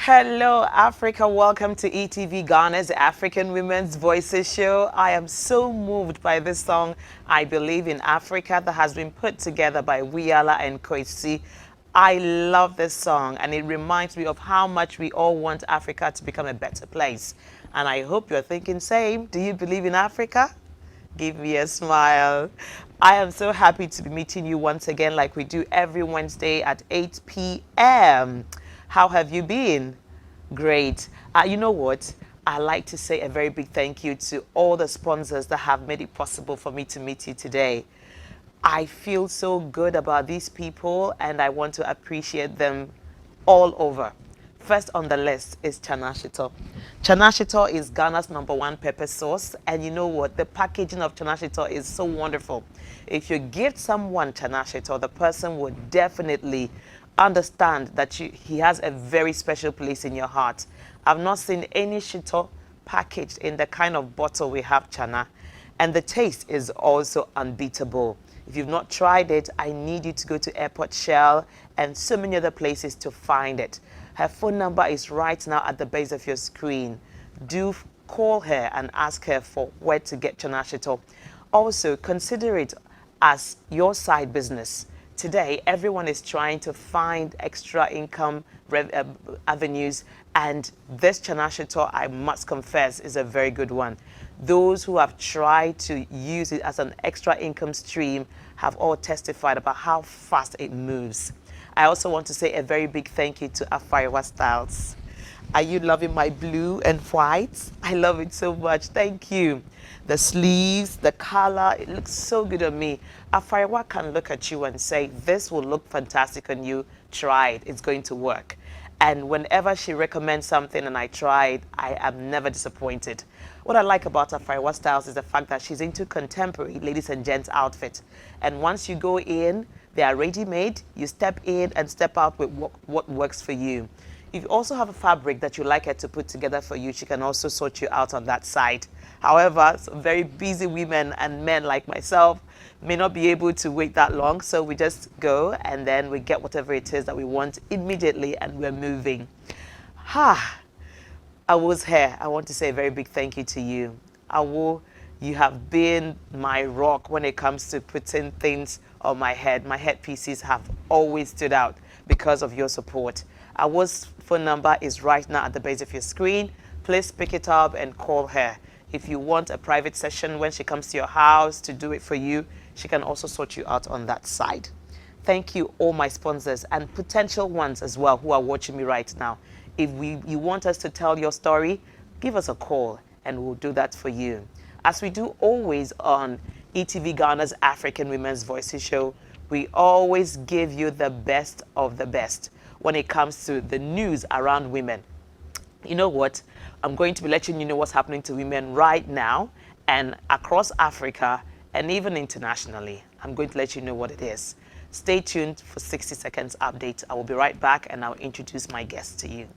Hello, Africa. Welcome to ETV Ghana's African Women's Voices show. I am so moved by this song, I Believe in Africa, that has been put together by Wiala and Kwesi. I love this song, and it reminds me of how much we all want Africa to become a better place. And I hope you're thinking same. Do you believe in Africa? Give me a smile. I am so happy to be meeting you once again like we do every Wednesday at 8 p.m. How have you been? Great. You know what? I'd like to say a very big thank you to all the sponsors that have made it possible for me to meet you today. I feel so good about these people and I want to appreciate them all over. First on the list is Chana Shito. Chana Shito is Ghana's #1 pepper sauce, and you know what? The packaging of Chana Shito is so wonderful. If you give someone Chana Shito, the person would definitely understand that he has a very special place in your heart. I've not seen any Shito packaged in the kind of bottle we have Chana, and the taste is also unbeatable. If you've not tried it, I need you to go to Airport Shell and so many other places to find it. Her phone number is right now at the base of your screen. Do call her and ask her for where to get Chana Shito. Also, consider it as your side business. Today, everyone is trying to find extra income avenues, and this Chana Shito, I must confess, is a very good one. Those who have tried to use it as an extra income stream have all testified about how fast it moves. I also want to say a very big thank you to Afariwa Styles. Are you loving my blue and white? I love it so much. Thank you. The sleeves, the color, it looks so good on me. Afariwa can look at you and say, this will look fantastic on you. Try it. It's going to work. And whenever she recommends something and I try it, I am never disappointed. What I like about Afariwa Styles is the fact that she's into contemporary ladies and gents outfits. And once you go in, they are ready-made. You step in and step out with what works for you. If you also have a fabric that you like her to put together for you, she can also sort you out on that side. However, some very busy women and men like myself may not be able to wait that long, so we just go and then we get whatever it is that we want immediately and we're moving. Awo's hair, I want to say a very big thank you to you. Awo, you have been my rock when it comes to putting things on my head. My headpieces have always stood out because of your support. Awo's phone number is right now at the base of your screen. Please pick it up and call her. If you want a private session when she comes to your house to do it for you, she can also sort you out on that side. Thank you, all my sponsors and potential ones as well who are watching me right now. If you want us to tell your story, give us a call and we'll do that for you. As we do always on ETV Ghana's African Women's Voices show, we always give you the best of the best when it comes to the news around women. You know what? I'm going to be letting you know what's happening to women right now and across Africa and even internationally. I'm going to let you know what it is. Stay tuned for 60 seconds update. I will be right back and I'll introduce my guest to you.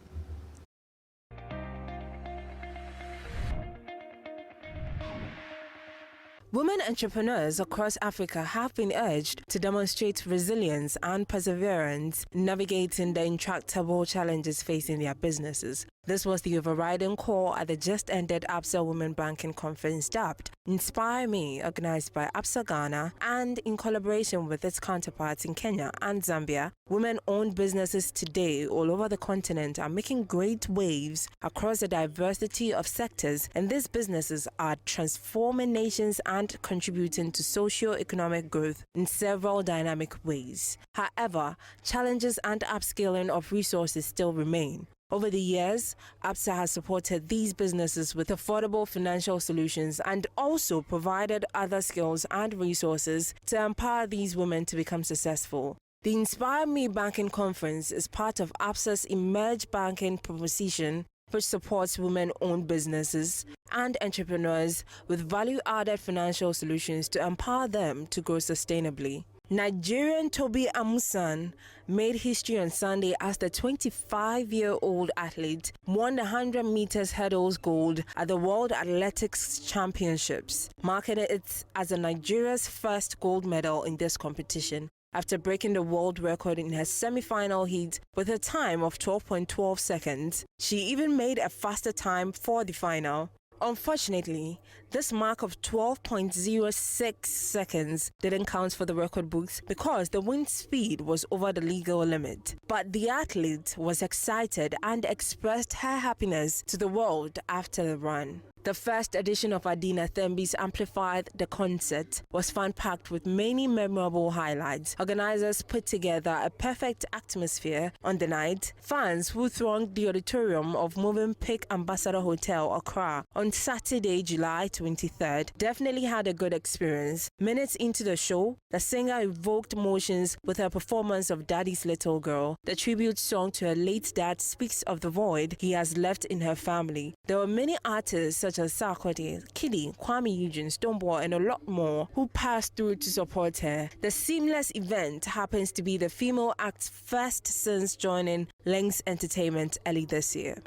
Women entrepreneurs across Africa have been urged to demonstrate resilience and perseverance, navigating the intractable challenges facing their businesses. This was the overriding call at the just-ended Absa Women Banking Conference dubbed Inspire Me, organized by Absa Ghana and in collaboration with its counterparts in Kenya and Zambia. Women-owned businesses today all over the continent are making great waves across a diversity of sectors, and these businesses are transforming nations and contributing to socio-economic growth in several dynamic ways. However, challenges and upscaling of resources still remain. Over the years, Absa has supported these businesses with affordable financial solutions and also provided other skills and resources to empower these women to become successful. The Inspire Me Banking Conference is part of Absa's Emerge Banking proposition, which supports women-owned businesses and entrepreneurs with value-added financial solutions to empower them to grow sustainably. Nigerian Toby Amusan made history on Sunday as the 25-year-old athlete won the 100 meters hurdles gold at the World Athletics Championships, marking it as Nigeria's first gold medal in this competition. after breaking the world record in her semi-final heat with a time of 12.12 seconds. She even made a faster time for the final. Unfortunately, this mark of 12.06 seconds didn't count for the record books because the wind speed was over the legal limit. But the athlete was excited and expressed her happiness to the world after the run. The first edition of Adina Thembi's Amplified the Concert was fun-packed with many memorable highlights. Organizers put together a perfect atmosphere on the night. Fans who thronged the auditorium of Movenpick Ambassador Hotel, Accra, on Saturday, July 23rd, definitely had a good experience. Minutes into the show, the singer evoked emotions with her performance of Daddy's Little Girl. The tribute song to her late dad speaks of the void he has left in her family. There were many artists such as Sarkodie, Kiddy, Kwame Eugene, Stonebwoy, and a lot more who passed through to support her. The seamless event happens to be the female act's first since joining Lynx Entertainment early this year.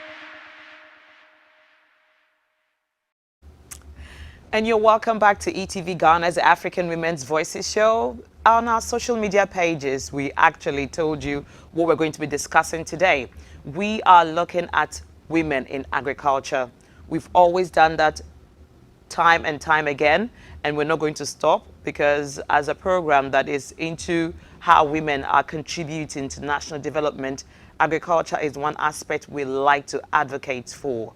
And you're welcome back to ETV Ghana's African Women's Voices show. On our social media pages, we actually told you what we're going to be discussing today. We are looking at women in agriculture. We've always done that time and time again, and we're not going to stop, because as a program that is into how women are contributing to national development, agriculture is one aspect we like to advocate for.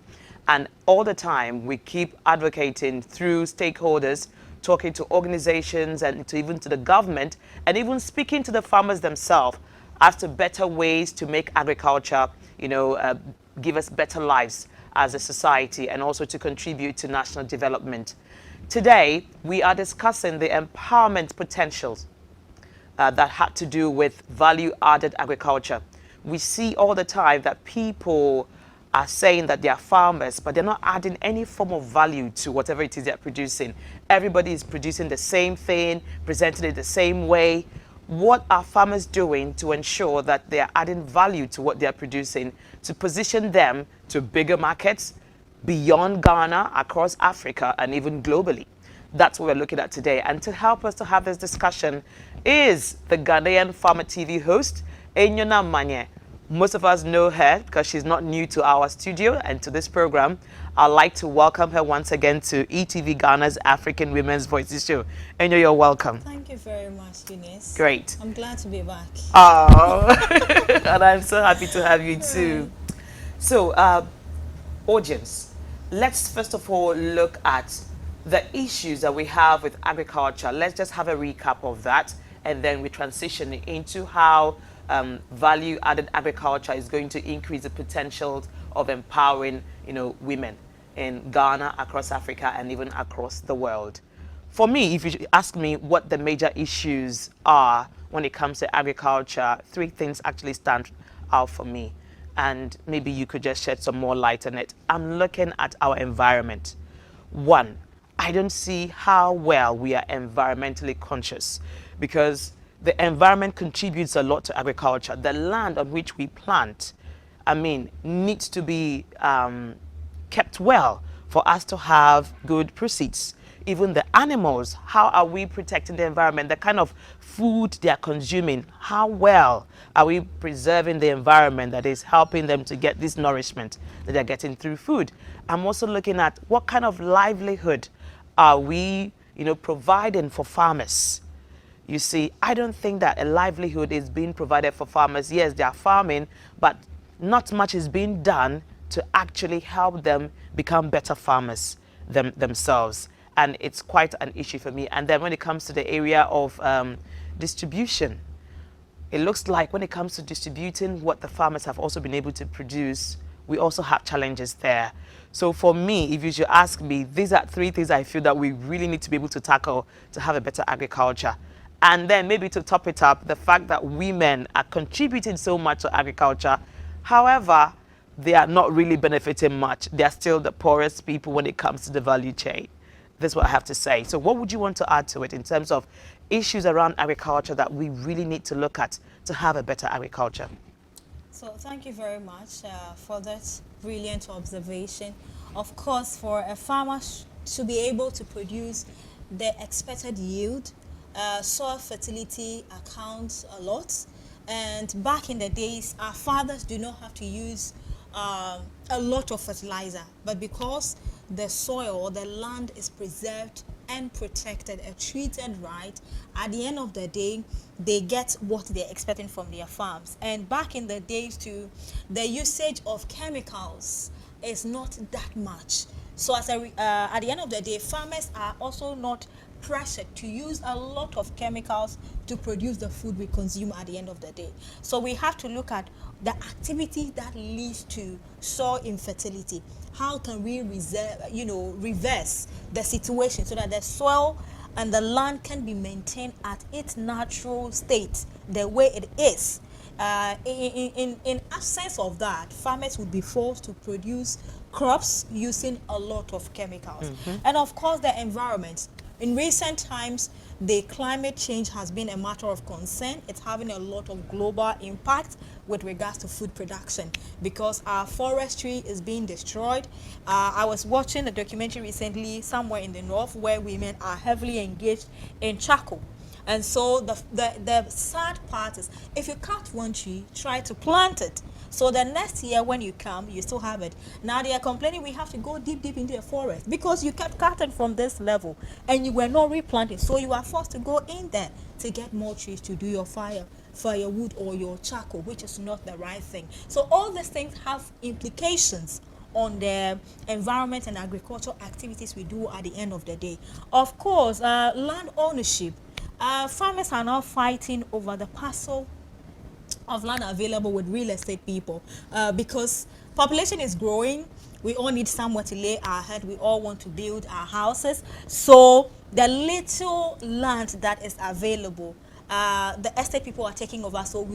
And all the time, we keep advocating through stakeholders, talking to organizations and even to the government, and even speaking to the farmers themselves as to better ways to make agriculture, give us better lives as a society, and also to contribute to national development. Today, we are discussing the empowerment potentials that had to do with value-added agriculture. We see all the time that people are saying that they are farmers, but they're not adding any form of value to whatever it is they're producing. Everybody is producing the same thing, presenting it the same way. What are farmers doing to ensure that they are adding value to what they are producing, to position them to bigger markets beyond Ghana, across Africa, and even globally? That's what we're looking at today. And to help us to have this discussion is the Ghanaian Farmer TV host, Enyona Manye. Most of us know her because she's not new to our studio and to this program. I'd like to welcome her once again to ETV Ghana's African Women's Voices show. Enyo, you're welcome. Thank you very much, Eunice. Great. I'm glad to be back. Oh, and I'm so happy to have you too. So, audience, let's first of all look at the issues that we have with agriculture. Let's just have a recap of that, and then we transition into how value-added agriculture is going to increase the potential of empowering, women in Ghana, across Africa, and even across the world. For me, if you ask me what the major issues are when it comes to agriculture, three things actually stand out for me, and maybe you could just shed some more light on it. I'm looking at our environment. One, I don't see how well we are environmentally conscious, because the environment contributes a lot to agriculture. The land on which we plant, needs to be kept well for us to have good proceeds. Even the animals, how are we protecting the environment? The kind of food they are consuming, how well are we preserving the environment that is helping them to get this nourishment that they're getting through food? I'm also looking at what kind of livelihood are we, providing for farmers. You see, I don't think that a livelihood is being provided for farmers. Yes, they are farming, but not much is being done to actually help them become better farmers themselves. And it's quite an issue for me. And then when it comes to the area of distribution, it looks like when it comes to distributing what the farmers have also been able to produce, we also have challenges there. So for me, if you should ask me, these are three things I feel that we really need to be able to tackle to have a better agriculture. And then maybe to top it up, the fact that women are contributing so much to agriculture. However, they are not really benefiting much. They are still the poorest people when it comes to the value chain. That's what I have to say. So what would you want to add to it in terms of issues around agriculture that we really need to look at to have a better agriculture? So thank you very much for that brilliant observation. Of course, for a farmer to be able to produce the expected yield, soil fertility accounts a lot. And back in the days, our fathers do not have to use a lot of fertilizer, but because the soil or the land is preserved and protected and treated right, at the end of the day, they get what they're expecting from their farms. And back in the days too, the usage of chemicals is not that much. So at the end of the day, farmers are also not pressured to use a lot of chemicals to produce the food we consume at the end of the day. So we have to look at the activity that leads to soil infertility. How can we reverse the situation so that the soil and the land can be maintained at its natural state, the way it is? In absence of that, farmers would be forced to produce crops using a lot of chemicals. And of course, the environment. In recent times, the climate change has been a matter of concern. It's having a lot of global impact with regards to food production because our forestry is being destroyed. I was watching a documentary recently somewhere in the north where women are heavily engaged in charcoal. And so the sad part is, if you cut one tree, try to plant it. So the next year when you come, you still have it. Now they are complaining we have to go deep into the forest because you kept cutting from this level and you were not replanting. So you are forced to go in there to get more trees to do your firewood or your charcoal, which is not the right thing. So all these things have implications on the environment and agricultural activities we do at the end of the day. Of course, land ownership. Farmers are now fighting over the parcel of land available with real estate people because population is growing. We all need somewhere to lay our head. We all want to build our houses. So the little land that is available, the estate people are taking over. So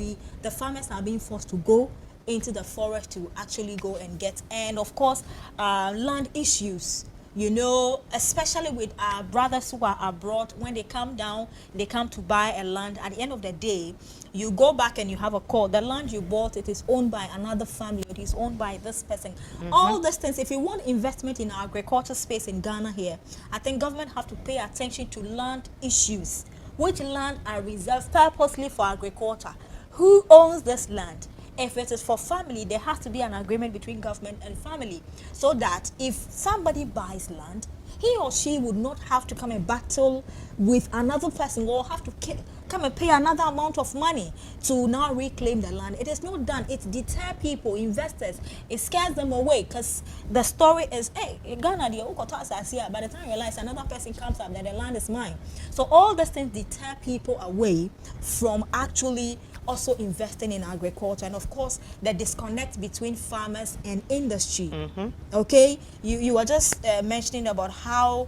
the farmers are being forced to go into the forest to actually go and get. And of course, land issues. You know, especially with our brothers who are abroad, when they come down, they come to buy a land. At the end of the day, you go back and you have a call. The land you bought, it is owned by another family. It is owned by this person. All these things, if you want investment in agriculture space in Ghana here, I think government have to pay attention to land issues. Which land are reserved purposely for agriculture? Who owns this land? If it is for family, there has to be an agreement between government and family so that if somebody buys land, he or she would not have to come and battle with another person or have to come and pay another amount of money to now reclaim the land. It is not done. It deters people, investors. It scares them away because the story is, hey, Ghana, by the time you realize another person comes up that the land is mine. So all these things deter people away from actually also investing in agriculture. And of course, the disconnect between farmers and industry. Okay, you were just mentioning about how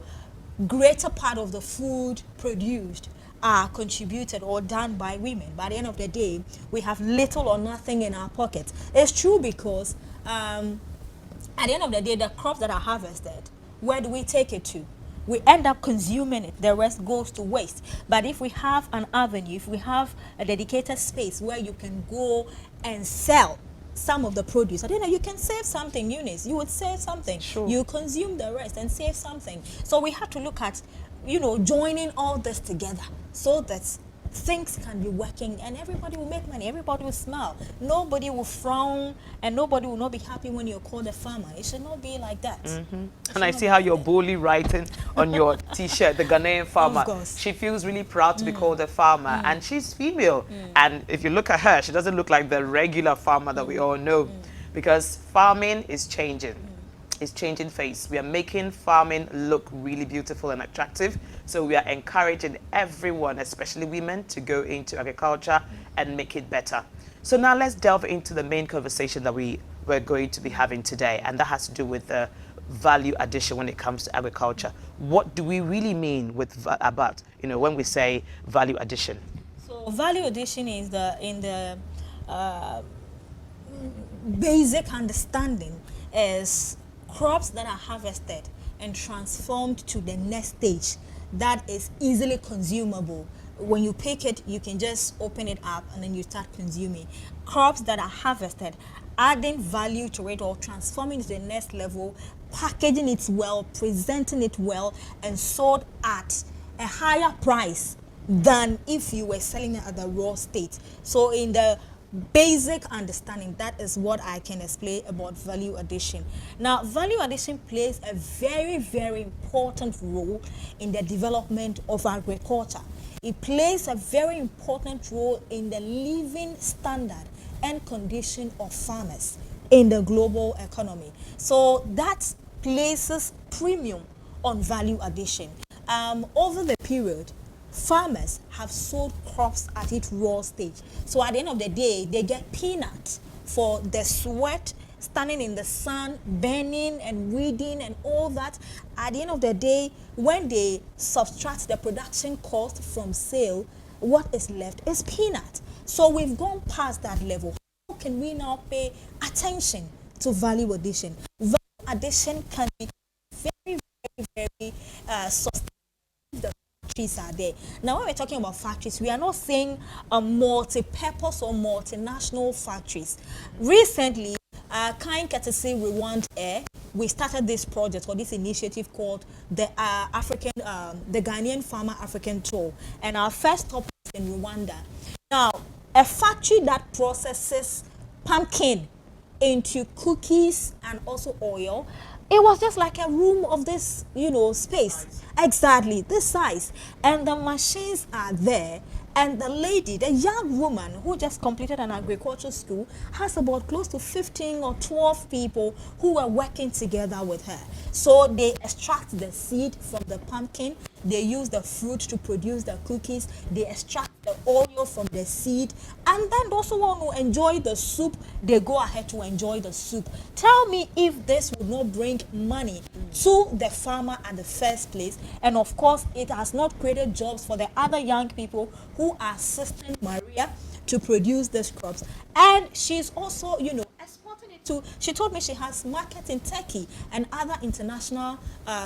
greater part of the food produced are contributed or done by women. By the end of the day, we have little or nothing in our pockets. It's true because at the end of the day, the crops that are harvested, where do we take it to? We end up consuming it. The rest goes to waste. But if we have an avenue, if we have a dedicated space where you can go and sell some of the produce, I don't know, you can save something, Eunice. You would save something. Sure. You consume the rest and save something. So we have to look at, joining all this together so that things can be working and everybody will make money, everybody will smile, nobody will frown, and nobody will not be happy when you're called a farmer. It should not be like that. And I see how you're boldly writing on your t-shirt, the Ghanaian farmer. Of course. She feels really proud to be called a farmer, and she's female. And if you look at her, she doesn't look like the regular farmer that we all know, because farming is changing. It's changing face. We are making farming look really beautiful and attractive. So we are encouraging everyone, especially women, to go into agriculture and make it better. So now let's delve into the main conversation that we're going to be having today, and that has to do with the value addition when it comes to agriculture. What do we really mean with about when we say value addition? So value addition is in the basic understanding is crops that are harvested and transformed to the next stage that is easily consumable. When you pick it, you can just open it up and then you start consuming. Crops that are harvested, adding value to it or transforming to the next level, packaging it well, presenting it well, and sold at a higher price than if you were selling it at the raw state. So in the basic understanding, that is what I can explain about value addition. Now, value addition plays a very, very important role in the development of agriculture. It plays a very important role in the living standard and condition of farmers in the global economy. So that places premium on value addition. Over the period, farmers have sold crops at its raw stage. So at the end of the day, they get peanuts for the sweat, standing in the sun, burning and weeding and all that. At the end of the day, when they subtract the production cost from sale, what is left is peanut. So we've gone past that level. How can we now pay attention to value addition? Value addition can be very, very, very sustainable. The factories are there. Now, when we're talking about factories, we are not saying multi-purpose or multinational factories. Recently, kind courtesy Rwanda Air, we started this project or this initiative called the the Ghanaian Farmer African Tour, and our first stop is in Rwanda. Now, a factory that processes pumpkin into cookies and also oil, it was just like a room of this, space. Exactly, this size. And the machines are there. And the lady, the young woman who just completed an agricultural school, has about close to 15 or 12 people who are working together with her. So they extract the seed from the pumpkin. They use the fruit to produce the cookies. They extract the oil from the seed. And then those who want to enjoy the soup, they go ahead to enjoy the soup. Tell me if this would not bring money to the farmer at the first place. And of course, it has not created jobs for the other young people who are assisting Maria to produce these crops. And she's also, exporting it to, she told me she has market in Turkey and other international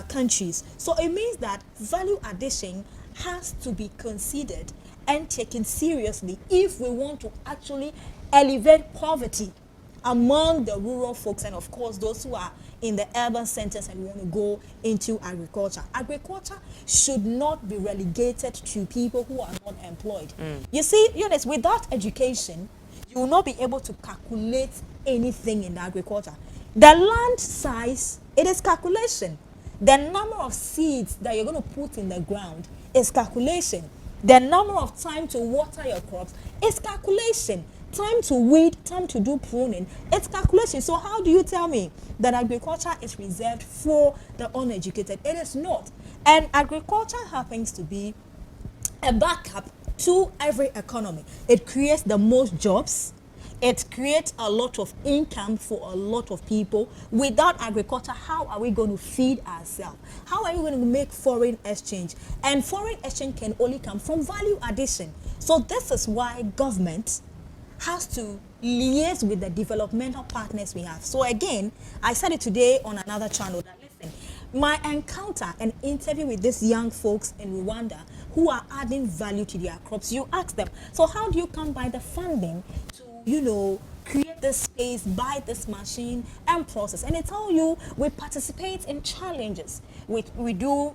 countries. So it means that value addition has to be considered and taken seriously if we want to actually elevate poverty among the rural folks and of course those who are in the urban centers and want to go into agriculture. Agriculture should not be relegated to people who are not employed. You see, Eunice, without education, you will not be able to calculate anything in agriculture. The land size, it is calculation. The number of seeds that you're going to put in the ground is calculation. The number of time to water your crops is calculation. Time to weed, time to do pruning, it's calculation. So how do you tell me that agriculture is reserved for the uneducated? It is not. And agriculture happens to be a backup to every economy. It creates the most jobs. It creates a lot of income for a lot of people. Without agriculture, how are we going to feed ourselves? How are we going to make foreign exchange? And foreign exchange can only come from value addition. So this is why government has to liaise with the developmental partners we have. So again, I said it today on another channel that listen, my encounter and interview with these young folks in Rwanda who are adding value to their crops, you ask them, so how do you come by the funding to, create this space, buy this machine and process? And they tell you we participate in challenges. We do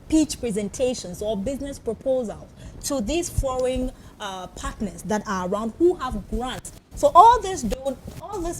pitch presentations or business proposals to these foreign partners that are around who have grants. So all these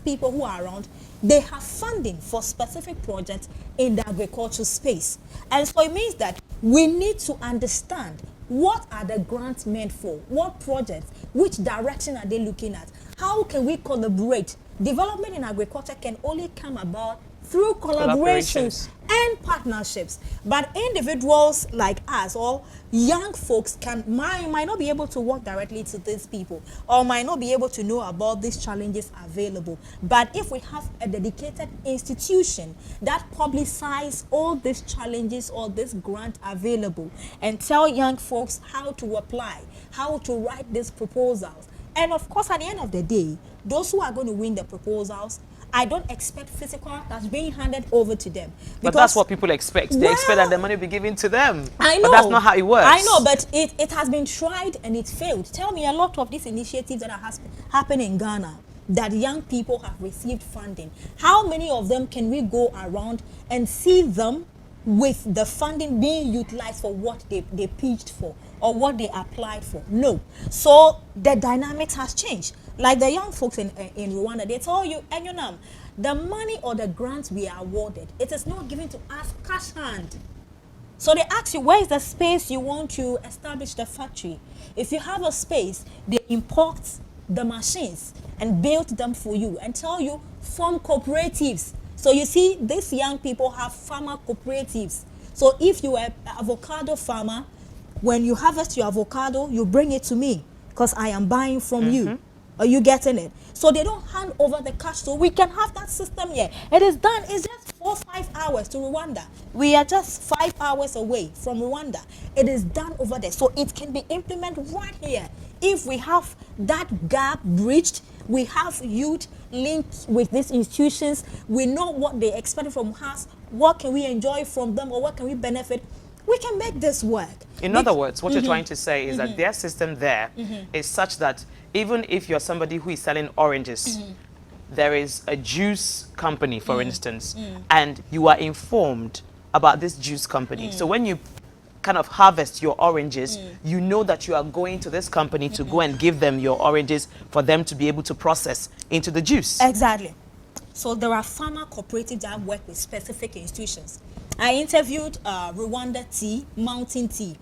people who are around, they have funding for specific projects in the agricultural space. And so it means that we need to understand what are the grants meant for, what projects, which direction are they looking at, how can we collaborate. Development in agriculture can only come about through collaborations and partnerships. But individuals like us or young folks might not be able to work directly to these people or might not be able to know about these challenges available. But if we have a dedicated institution that publicize all these challenges or this grant available and tell young folks how to apply, how to write these proposals. And of course, at the end of the day, those who are going to win the proposals, I don't expect physical that's being handed over to them. But that's what people expect. They expect that the money be given to them. I know. But that's not how it works. I know, but it has been tried and it failed. Tell me a lot of these initiatives that are happening in Ghana that young people have received funding. How many of them can we go around and see them with the funding being utilized for what they pitched for or what they applied for. No. So the dynamics has changed. Like the young folks in Rwanda, they tell you, Enyonam, the money or the grants we are awarded, it is not given to us cash hand. So they ask you, where is the space you want to establish the factory? If you have a space, they import the machines and build them for you and tell you, form cooperatives. So you see, these young people have farmer cooperatives. So if you are an avocado farmer, when you harvest your avocado, you bring it to me because I am buying from you. Are you getting it? So they don't hand over the cash. So we can have that system here. It is done. It's just 4 or 5 hours to Rwanda. We are just 5 hours away from Rwanda. It is done over there. So it can be implemented right here. If we have that gap bridged, we have youth linked with these institutions. We know what they expect from us. What can we enjoy from them, or what can we benefit? We can make this work. In other words, what you're trying to say is that their system there is such that even if you're somebody who is selling oranges, there is a juice company, for instance, and you are informed about this juice company. So when you kind of harvest your oranges, you know that you are going to this company to go and give them your oranges for them to be able to process into the juice. Exactly. So there are farmer cooperatives that work with specific institutions. I interviewed Rwanda Tea, Mountain Tea.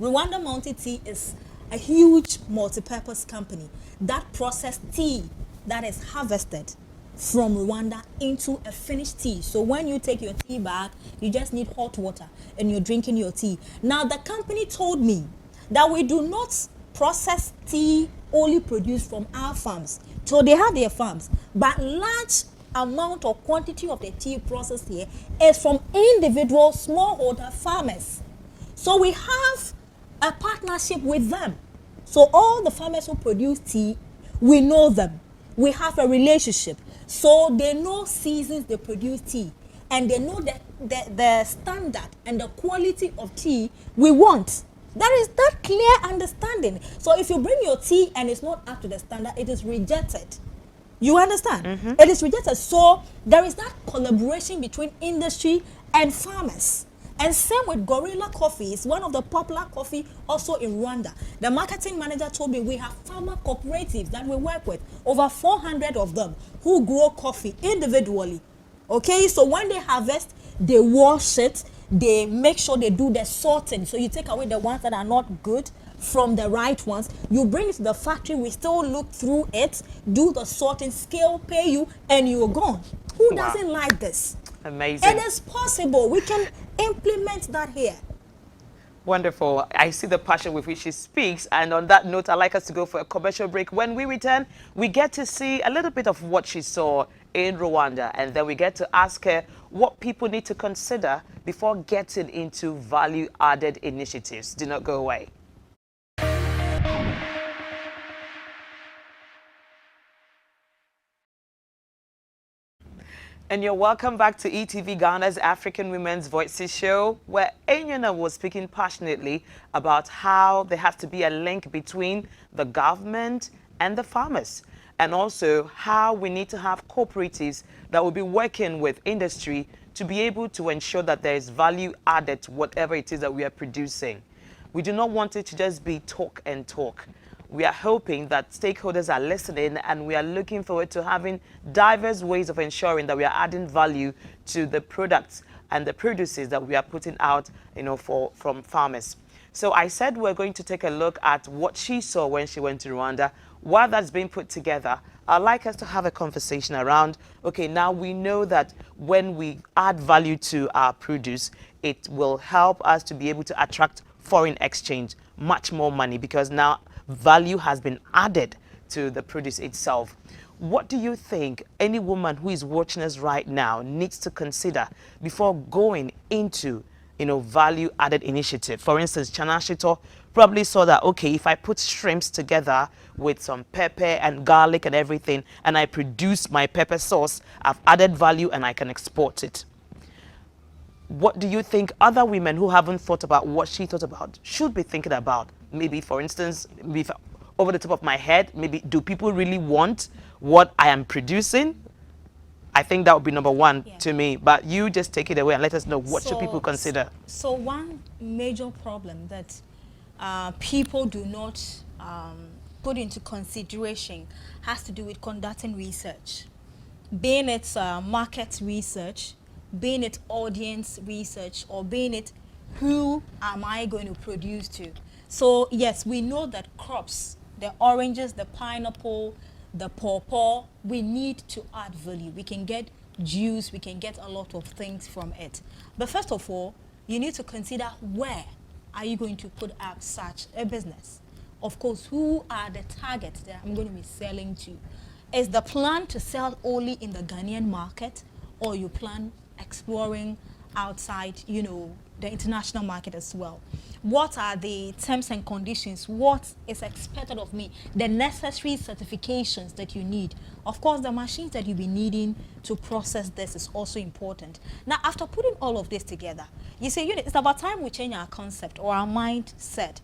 Rwanda Mountain Tea is a huge multi-purpose company that processes tea that is harvested from Rwanda into a finished tea. So when you take your tea bag, you just need hot water and you're drinking your tea. Now the company told me that we do not process tea only produced from our farms. So they have their farms, but large amount or quantity of the tea processed here is from individual smallholder farmers. So we have a partnership with them. So all the farmers who produce tea, we know them. We have a relationship. So they know seasons they produce tea, and they know the standard and the quality of tea we want. There is that clear understanding. So if you bring your tea and it's not up to the standard, it is rejected. You understand? It is rejected. So there is that collaboration between industry and farmers. And same with Gorilla Coffee. It's one of the popular coffee also in Rwanda. The marketing manager told me we have farmer cooperatives that we work with, over 400 of them, who grow coffee individually. Okay, so when they harvest, they wash it, they make sure they do the sorting. So you take away the ones that are not good from the right ones, you bring it to the factory, we still look through it, do the sorting, scale, pay you, and you're gone. Who doesn't like this? Amazing. It is possible. We can implement that here. Wonderful. I see the passion with which she speaks. And on that note, I'd like us to go for a commercial break. When we return, we get to see a little bit of what she saw in Rwanda. And then we get to ask her what people need to consider before getting into value-added initiatives. Do not go away. And you're welcome back to ETV Ghana's African Women's Voices show, where Enyona was speaking passionately about how there has to be a link between the government and the farmers, and also how we need to have cooperatives that will be working with industry to be able to ensure that there is value added to whatever it is that we are producing. We do not want it to just be talk and talk. We are hoping that stakeholders are listening, and we are looking forward to having diverse ways of ensuring that we are adding value to the products and the produces that we are putting out, from farmers. So I said we're going to take a look at what she saw when she went to Rwanda. While that's being put together, I'd like us to have a conversation around, okay, now we know that when we add value to our produce, it will help us to be able to attract foreign exchange, much more money, because now value has been added to the produce itself. What do you think any woman who is watching us right now needs to consider before going into, value-added initiative? For instance, Chanashito probably saw that, okay, if I put shrimps together with some pepper and garlic and everything, and I produce my pepper sauce, I've added value and I can export it. What do you think other women who haven't thought about what she thought about should be thinking about? Maybe, for instance, over the top of my head, maybe, do people really want what I am producing? I think that would be number one Yeah. to me. But you just take it away and let us know what should people consider. So one major problem that people do not put into consideration has to do with conducting research, being it market research, being it audience research, or being it who am I going to produce to. So yes, we know that crops, the oranges, the pineapple, the pawpaw, we need to add value. We can get juice, we can get a lot of things from it. But first of all, you need to consider where are you going to put up such a business. Of course, who are the targets that I'm going to be selling to? Is the plan to sell only in the Ghanaian market, or you plan exploring outside, you know, the international market as well? What are the terms and conditions? What is expected of me? The necessary certifications that you need. Of course, the machines that you'll be needing to process this is also important. Now, after putting all of this together, you say, you know, it's about time we change our concept or our mindset.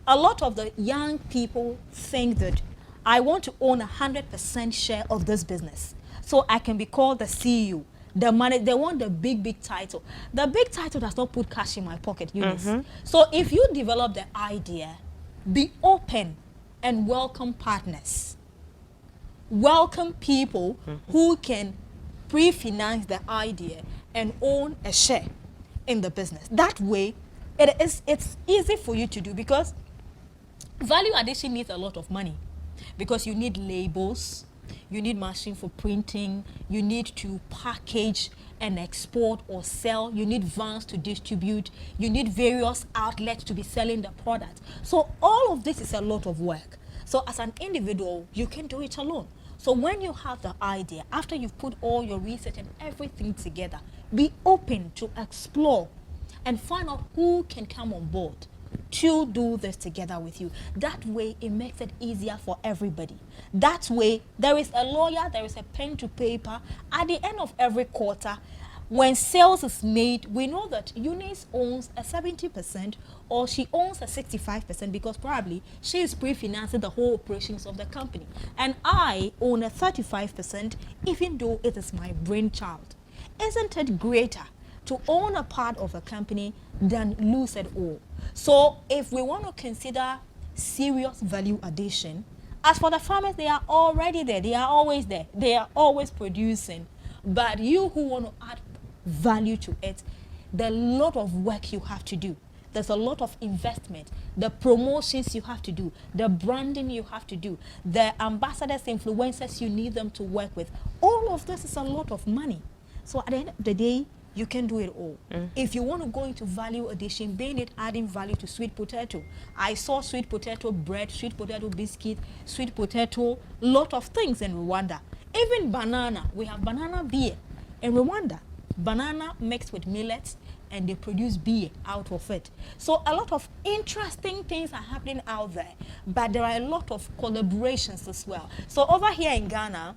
A lot of the young people think that I want to own 100% share of this business, so I can be called the CEO. The money, they want the big title. The big title does not put cash in my pocket, Eunice. So if you develop the idea, be open and welcome partners. Welcome people who can pre-finance the idea and own a share in the business. That way, it's easy for you to do, because value addition needs a lot of money, because you need labels, you need machine for printing, you need to package and export or sell, you need vans to distribute, you need various outlets to be selling the product. So all of this is a lot of work. So as an individual, you can do it alone. So when you have the idea, after you've put all your research and everything together, be open to explore and find out who can come on board to do this together with you. That way, it makes it easier for everybody. That way, there is a lawyer, there is a pen to paper. At the end of every quarter, when sales is made, we know that Eunice owns a 70% or she owns a 65%, because probably she is pre-financing the whole operations of the company. And I own a 35%, even though it is my brainchild. Isn't it greater to own a part of a company than lose it all? So if we want to consider serious value addition, as for the farmers, they are already there. They are always there. They are always producing. But you who want to add value to it, there's a lot of work you have to do. There's a lot of investment, the promotions you have to do, the branding you have to do, the ambassadors, influencers you need them to work with. All of this is a lot of money. So at the end of the day, you can do it all. If you want to go into value addition, being it adding value to sweet potato. I saw sweet potato bread, sweet potato biscuit, sweet potato, lot of things in Rwanda. Even banana, we have banana beer in Rwanda. Banana mixed with millet, and they produce beer out of it. So a lot of interesting things are happening out there, but there are a lot of collaborations as well. So over here in Ghana,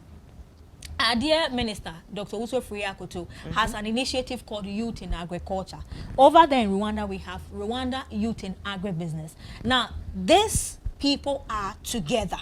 our dear Minister, Dr. Uso Friakoto, has an initiative called Youth in Agriculture. Over there in Rwanda, we have Rwanda Youth in Agribusiness. Now, these people are together.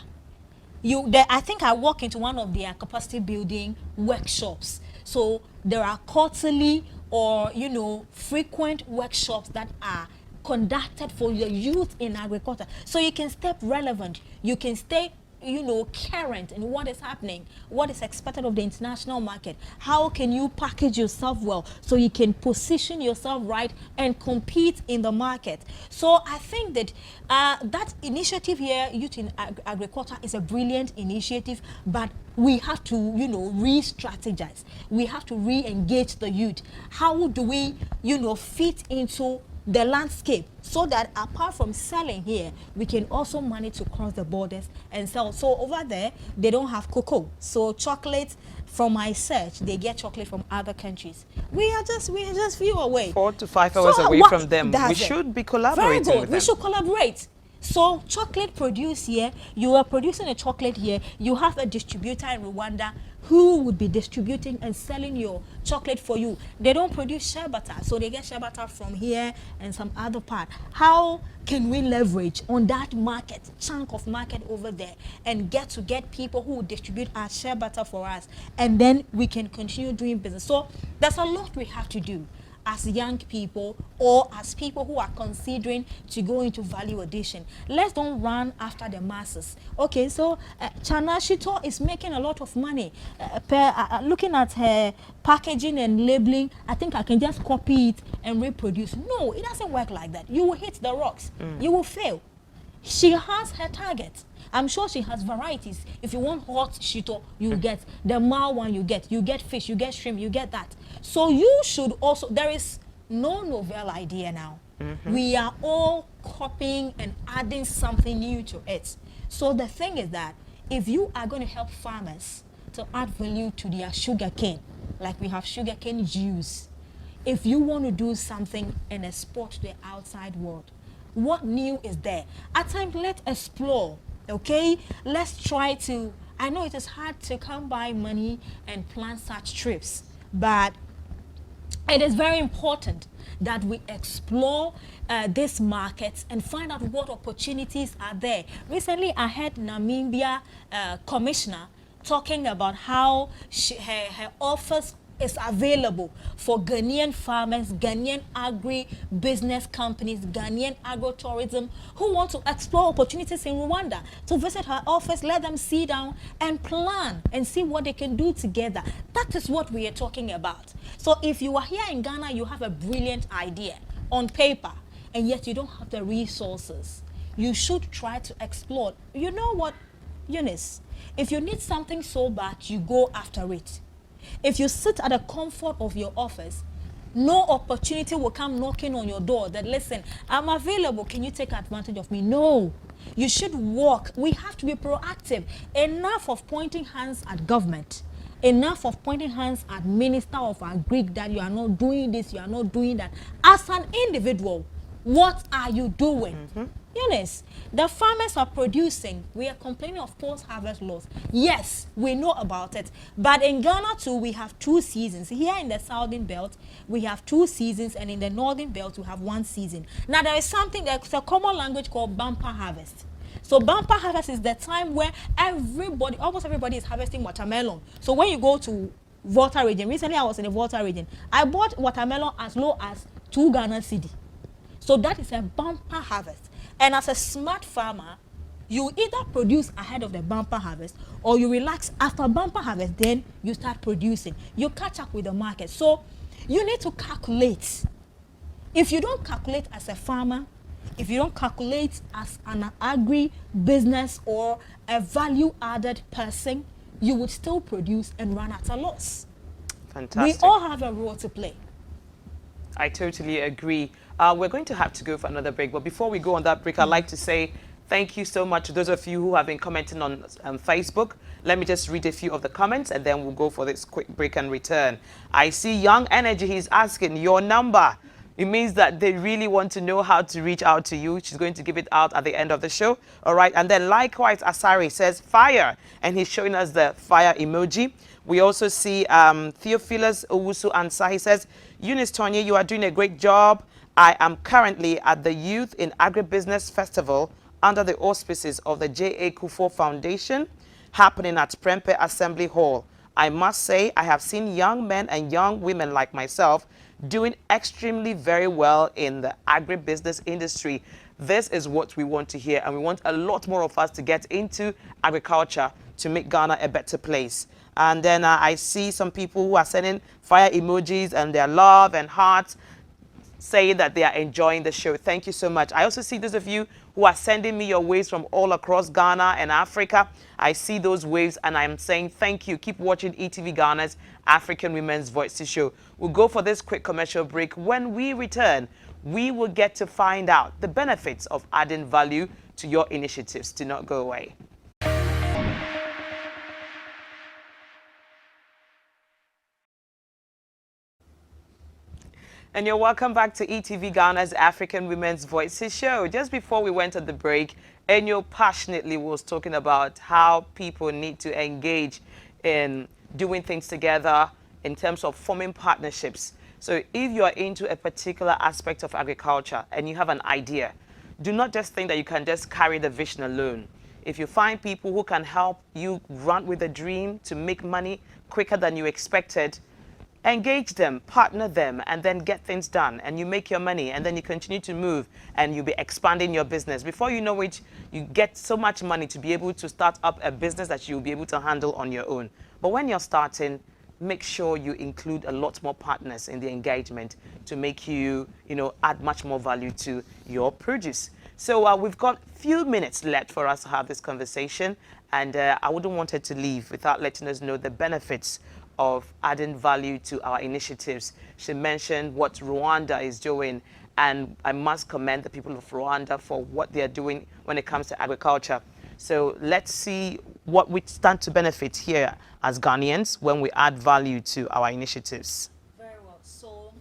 I think I walk into one of their capacity building workshops. So there are quarterly or, you know, frequent workshops that are conducted for the youth in agriculture. So you can stay relevant. You can stay, you know, current in what is happening, what is expected of the international market. How can you package yourself well so you can position yourself right and compete in the market? So I think that that initiative here, Youth in Agriculture, is a brilliant initiative, but we have to, you know, re-strategize. We have to re-engage the youth. How do we, you know, fit into the landscape so that apart from selling here, we can also manage to cross the borders and sell. So over there, they don't have cocoa. So chocolate, from my search, they get chocolate from other countries. We are just few away. 4 to 5 hours away from them. We should be collaborating. Very good. With We them. should collaborate. So chocolate produced here, you are producing a chocolate here, you have a distributor in Rwanda who would be distributing and selling your chocolate for you. They don't produce shea butter, so they get shea butter from here and some other part. How can we leverage on that market, chunk of market over there, and get people who will distribute our shea butter for us, and then we can continue doing business. So there's a lot we have to do as young people or as people who are considering to go into value addition. Let's don't run after the masses. Okay, so Chana Shito is making a lot of money. Looking at her packaging and labeling, I think I can just copy it and reproduce. No, it doesn't work like that. You will hit the rocks. You will fail. She has her target. I'm sure she has varieties. If you want hot shito, you get the mild one. You get fish, you get shrimp, you get that. So you should also. There is no novel idea now. We are all copying and adding something new to it. So the thing is that if you are going to help farmers to add value to their sugar cane, like we have sugar cane juice, if you want to do something and export to the outside world, what new is there? At times, let's explore, okay? Let's try to, I know it is hard to come by money and plan such trips, but it is very important that we explore these markets and find out what opportunities are there. Recently, I heard Namibia commissioner talking about how her office is available for Ghanaian farmers, Ghanaian agri-business companies, Ghanaian agro-tourism who want to explore opportunities in Rwanda to visit her office, let them sit down and plan and see what they can do together. That is what we are talking about. So if you are here in Ghana, you have a brilliant idea on paper, and yet you don't have the resources, you should try to explore. You know what, Eunice? If you need something so bad, you go after it. If you sit at the comfort of your office, no opportunity will come knocking on your door that, listen, I'm available, can you take advantage of me? No. You should work. We have to be proactive. Enough of pointing hands at government. Enough of pointing hands at Minister of Agri that you are not doing this, you are not doing that. As an individual, what are you doing? Eunice, the farmers are producing. We are complaining of post-harvest loss. Yes, we know about it. But in Ghana too, we have 2 seasons. Here in the southern belt, we have 2 seasons, and in the northern belt, we have 1 season. Now, there is something that's a common language called bumper harvest. So bumper harvest is the time where everybody, almost everybody is harvesting watermelon. So when you go to Volta region, recently I was in the Volta region, I bought watermelon as low as 2 Ghana cedi. So that is a bumper harvest. And as a smart farmer, you either produce ahead of the bumper harvest or you relax after bumper harvest, then you start producing. You catch up with the market. So you need to calculate. If you don't calculate as a farmer, if you don't calculate as an agri-business or a value-added person, you would still produce and run at a loss. Fantastic. We all have a role to play. I totally agree. We're going to have to go for another break, but before we go on that break, I'd like to say thank you so much to those of you who have been commenting on Facebook. Let me just read a few of the comments, and then we'll go for this quick break and return. I see Young Energy. He's asking your number. It means that they really want to know how to reach out to you. She's going to give it out at the end of the show. All right. And then likewise, Asari says fire, and he's showing us the fire emoji. We also see Theophilus Owusu Ansah. He says, Eunice Tonye, you are doing a great job. I am currently at the Youth in Agribusiness Festival under the auspices of the J.A. Kufo Foundation happening at Prempeh Assembly Hall. I must say I have seen young men and young women like myself doing extremely very well in the agribusiness industry. This is what we want to hear, and we want a lot more of us to get into agriculture to make Ghana a better place. And then I see some people who are sending fire emojis and their love and hearts, saying that they are enjoying the show. Thank you so much. I also see those of you who are sending me your waves from all across Ghana and Africa. I see those waves, and I'm saying thank you. Keep watching ETV Ghana's African Women's Voices show. We'll go for this quick commercial break. When we return, we will get to find out the benefits of adding value to your initiatives. Do not go away. And you're welcome back to ETV Ghana's African Women's Voices show. Just before we went on the break, Enyo passionately was talking about how people need to engage in doing things together in terms of forming partnerships. So if you are into a particular aspect of agriculture and you have an idea, do not just think that you can just carry the vision alone. If you find people who can help you run with a dream to make money quicker than you expected, engage them, partner them, and then get things done. And you make your money, and then you continue to move, and you'll be expanding your business. Before you know it, you get so much money to be able to start up a business that you'll be able to handle on your own. But when you're starting, make sure you include a lot more partners in the engagement to make you, add much more value to your produce. So we've got a few minutes left for us to have this conversation, and I wouldn't want it to leave without letting us know the benefits of adding value to our initiatives. She mentioned what Rwanda is doing, and I must commend the people of Rwanda for what they are doing when it comes to agriculture. So let's see what we stand to benefit here as Ghanaians when we add value to our initiatives. Very well. So,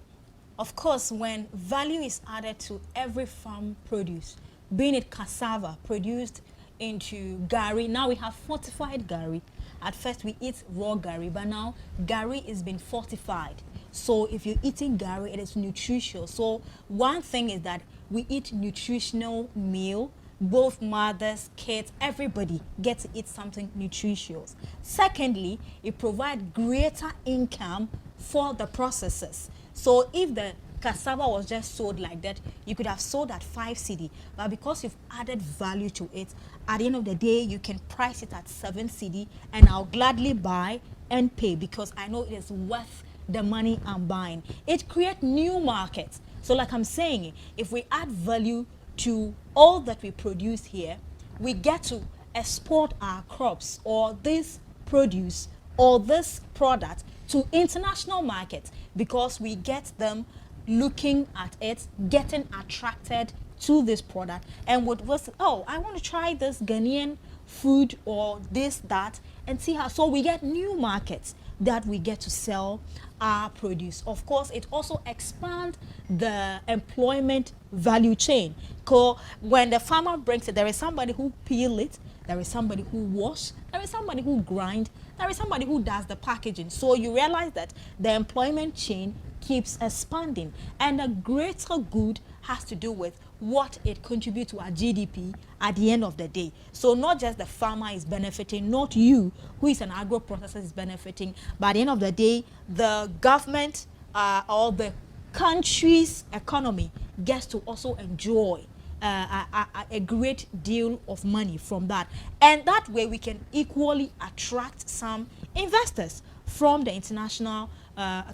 of course, when value is added to every farm produce, being it cassava produced into gari, now we have fortified gari. At first we eat raw gari, but now gari is been fortified. So if you're eating gari, it is nutritious. So one thing is that we eat nutritional meal. Both mothers, kids, everybody gets to eat something nutritious. Secondly, it provides greater income for the processors. So if the cassava was just sold like that, you could have sold at 5 cedi, but because you've added value to it, at the end of the day, you can price it at 7 cedi, and I'll gladly buy and pay because I know it is worth the money I'm buying. It creates new markets. So like I'm saying, if we add value to all that we produce here, we get to export our crops or this produce or this product to international markets because we get them looking at it, getting attracted to this product, and would oh, I want to try this Ghanaian food or this, that, and see how. So we get new markets that we get to sell our produce. Of course, it also expands the employment value chain. Because when the farmer brings it, there is somebody who peel it, there is somebody who wash, there is somebody who grind, there is somebody who does the packaging. So you realize that the employment chain keeps expanding, and a greater good has to do with what it contributes to our GDP at the end of the day. So not just the farmer is benefiting, not you who is an agro processor is benefiting, but at the end of the day, the government or the country's economy gets to also enjoy a great deal of money from that. And that way we can equally attract some investors from the international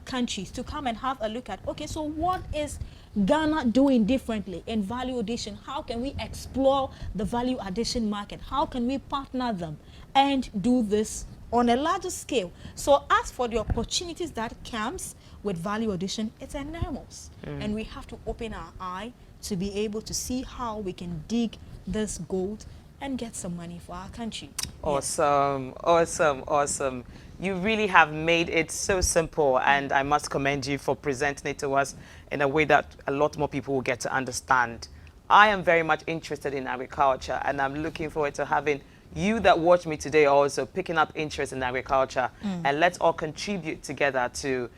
countries to come and have a look at, okay, so what is Ghana doing differently in value addition? How can we explore the value addition market? How can we partner them and do this on a larger scale? So as for the opportunities that comes with value addition, it's enormous. And we have to open our eye to be able to see how we can dig this gold and get some money for our country. Awesome, awesome, awesome. You really have made it so simple, and I must commend you for presenting it to us in a way that a lot more people will get to understand. I am very much interested in agriculture, and I'm looking forward to having you that watch me today also picking up interest in agriculture, and let's all contribute together to,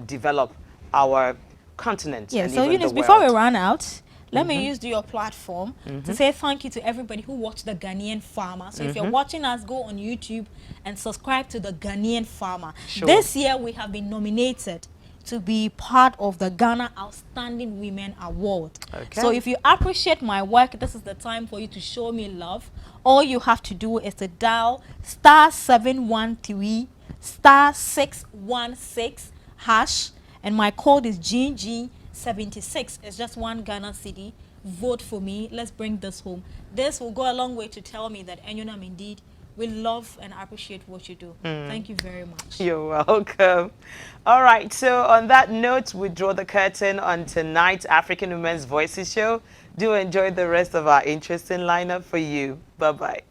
develop our continent. Yeah, and so even Eunice, the before we world. run out, let me use your platform to say thank you to everybody who watched the Ghanaian Farmer. So if you're watching us, go on YouTube and subscribe to the Ghanaian Farmer. Sure. This year we have been nominated to be part of the Ghana Outstanding Women Award. Okay. So if you appreciate my work, this is the time for you to show me love. All you have to do is to dial *713 *616 hash, and my code is GG76. It's just 1 Ghana cedi. Vote for me. Let's bring this home. This will go a long way to tell me that Enyonam indeed we love and appreciate what you do. Thank you very much. You're welcome. All right, so on that note, we draw the curtain on tonight's African Women's Voices show. Do enjoy the rest of our interesting lineup for you. Bye-bye.